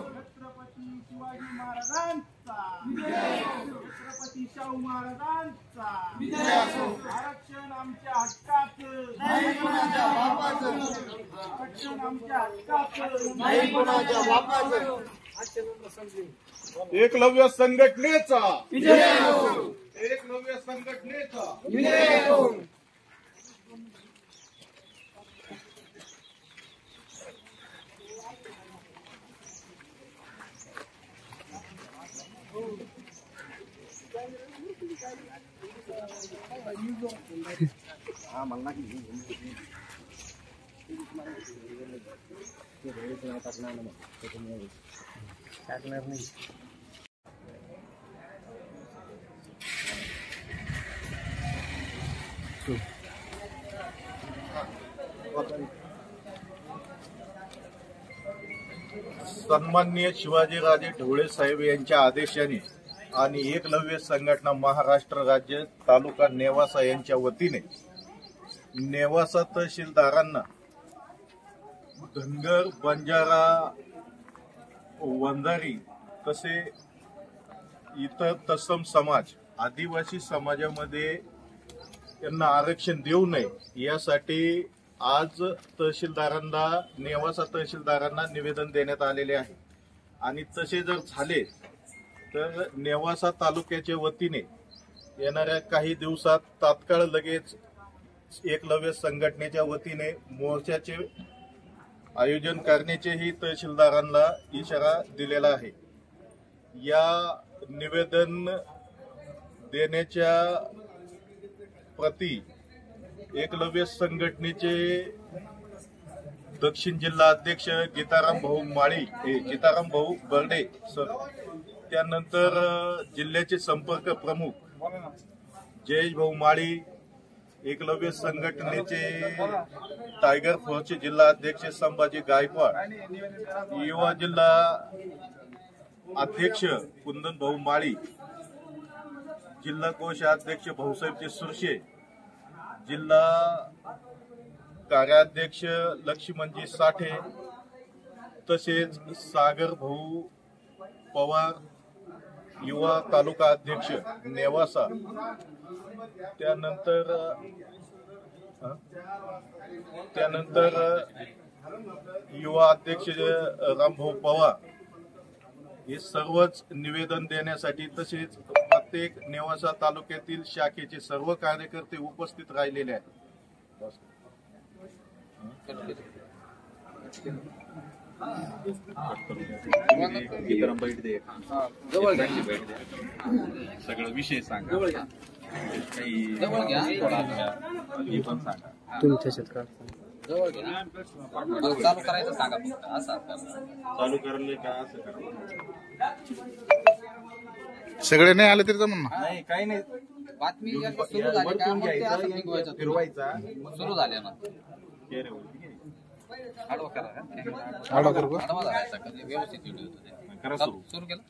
छत्रपती शिवाजी महाराजांचा, छत्रपती शाहू महाराजांचा, आरक्षण आमच्या हक्काचं, आरक्षण आमच्या हक्काचं. एकलव्य संघटनेचा एकलव्य संघटनेचा टाकणार नाही. सन्माननीय शिवाजीराजे ढवळे साहेब यांच्या आदेशाने आणि एकलव्य संघटना महाराष्ट्र राज्य तालुका नेवासा यांच्या वतीने नेवासा तहसीलदारांना धनगर, बंजारा, वंजारी तसे इतर तत्सम समाज, आदिवासी समाजामध्ये यांना आरक्षण देऊ नये यासाठी आज तहसीलदारांना, नेवासा तहसीलदारांना निवेदन देण्यात आलेले आहे. आणि तसे जर झाले तर नेवासा तालुक्याच्या वतीने येणाऱ्या काही दिवसात तात्काळ लगेच एकलव्य संघटनेच्या वतीने मोर्चाचे आयोजन करण्याचेही तहसीलदारांना इशारा दिलेला आहे. या निवेदन देण्याच्या प्रती एकलव्य संघटनेचे दक्षिण जिल्हा अध्यक्ष गीताराम भाऊ बर्डे सर, त्यानंतर जिल्ह्याचे संपर्क प्रमुख जयेश भाऊ माळी, एकलव्य संघटनेचे टायगर फोर्सचे जिल्हा अध्यक्ष संभाजी गायकवाड, युवा जिल्हा अध्यक्ष कुंदन भाऊ माळी, जिल्हा कोषाध्यक्ष भाऊसाहेबजी सुरशे, जिल्हा कार्याध्यक्ष लक्ष्मणजी साठे, तसेच सागर भाऊ पवार, युवा तालुका अध्यक्ष नेवासा, त्यानंतर युवा अध्यक्ष रामभाऊ पवार, हे सर्वच निवेदन देण्यासाठी तसेच प्रत्येक नेवासा तालुक्यातील शाखेचे सर्व कार्यकर्ते उपस्थित राहिलेले आहेत. सगळं विषय सांगा, तुमच्या शेतकऱ्यात चालू करायचं सांगा, फक्त असं चालू करायला का असं करा, सगळे नाही आले तरी जमून नाही, काही नाही. बातमी सुरू झाली का फिरवायचा, सुरू झाल्या ना आडवा करा, आडवा करू का? व्यवस्थित सुरू केलं.